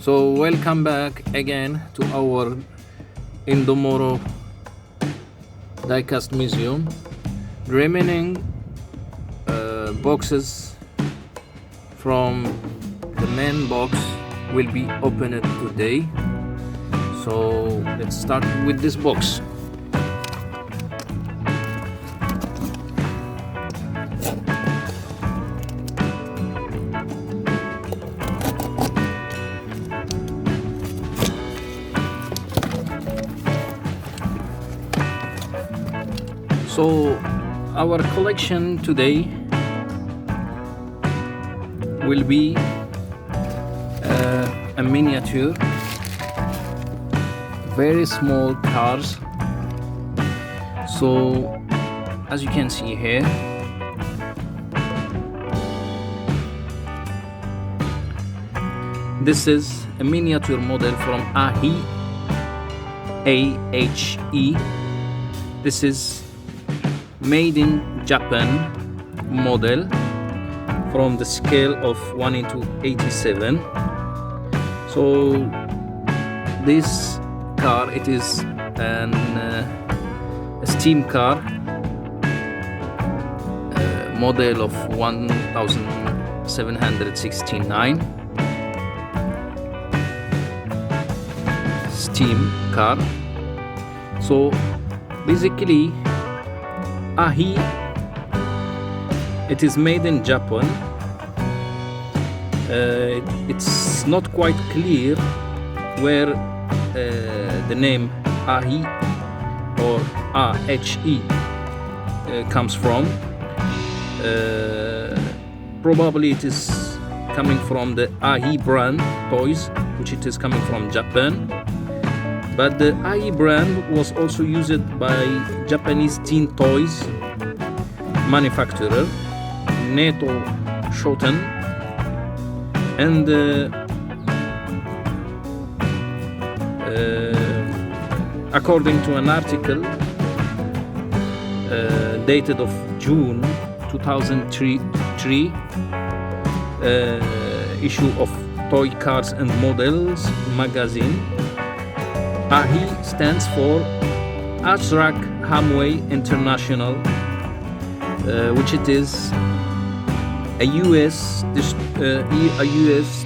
So welcome back again to our Indomoro Diecast Museum. The remaining boxes from the main box will be opened today. So let's start with this box. So our collection today will be a miniature, very small cars. So as you can see here, this is a miniature model from AHI. This is made in Japan model from the scale of 1:87. So this car, it is a steam car, model of 1769 steam car. So basically AHI, it is made in Japan. It's not quite clear where the name AHI or AHI comes from. Probably it is coming from the AHI brand toys, which it is coming from Japan. But the AHI brand was also used by Japanese teen toys manufacturer Neto Shoten, and according to an article dated of June 2003 issue of Toy Cars and Models magazine, AHI stands for Azrak Hamway International, which it is a US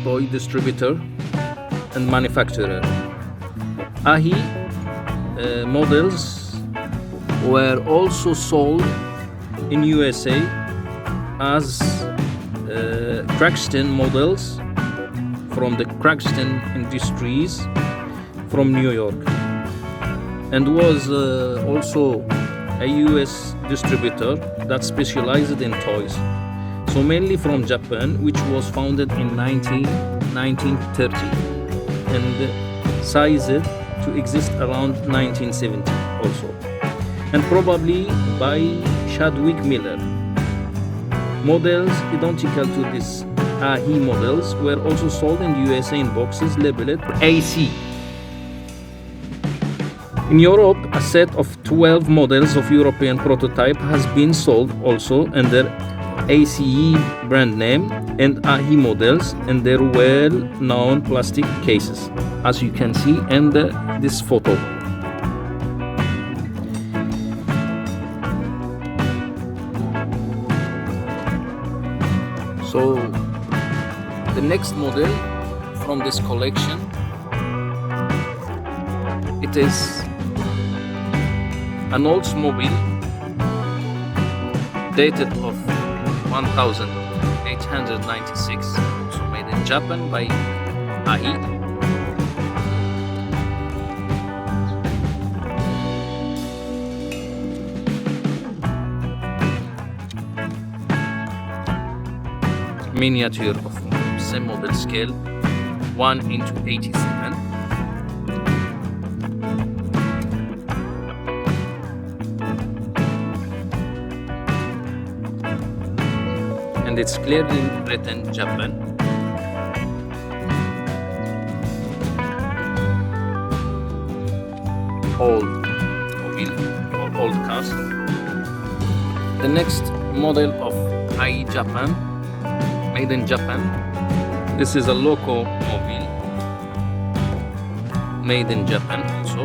toy distributor and manufacturer. AHI models were also sold in USA as Cragston models from the Cragston Industries from New York, and was also a US distributor that specialized in toys, so mainly from Japan, which was founded in 1930 and sized to exist around 1970 also, and probably by Chadwick Miller. Models identical to these AHI models were also sold in the USA in boxes labeled AC. In Europe, a set of 12 models of European prototype has been sold also under ACE brand name and AHI models and their well-known plastic cases, as you can see in this photo. So the next model from this collection, it is an Oldsmobile dated of 1896, also made in Japan by AHI. Miniature of same model scale 1:87. And it's clearly written Japan. Old mobile or old cars. The next model of AHI Japan, made in Japan. This is a loco mobile made in Japan also.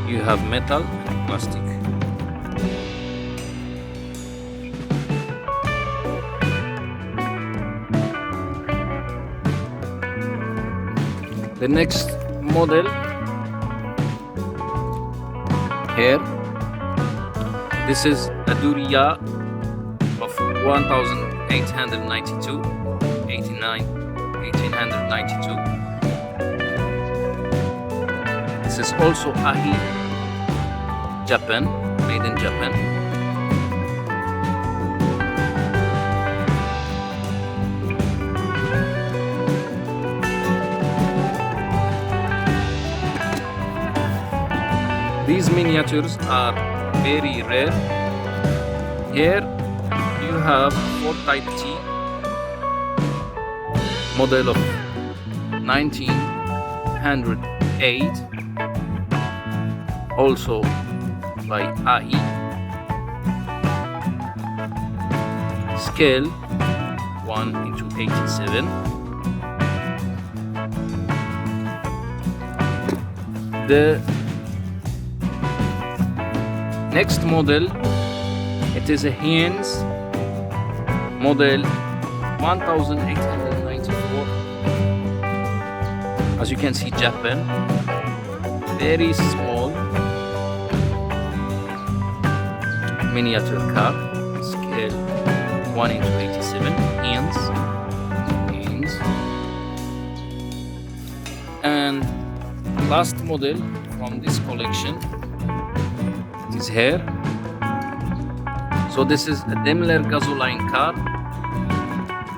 You have metal and plastic. The next model here, this is a Duriya of 1892. This is also AHI, Japan, made in Japan. These miniatures are very rare. Here you have 4 Type T model of 1908, also by AHI. Scale 1:87. The next model, it is a Haynes model 1894. As you can see, Japan, very small miniature car, scale 1:87, Haynes. And last model from this collection is here. So this is a Daimler gasoline car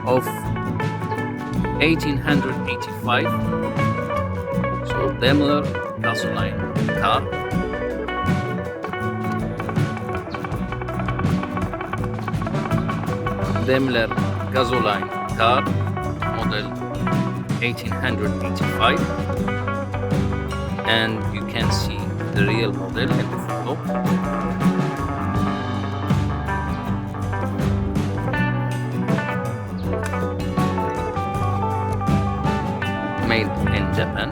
of 1885. So Daimler gasoline car. Daimler gasoline car, model 1885, and you can see the real model in the photo. Made in Japan.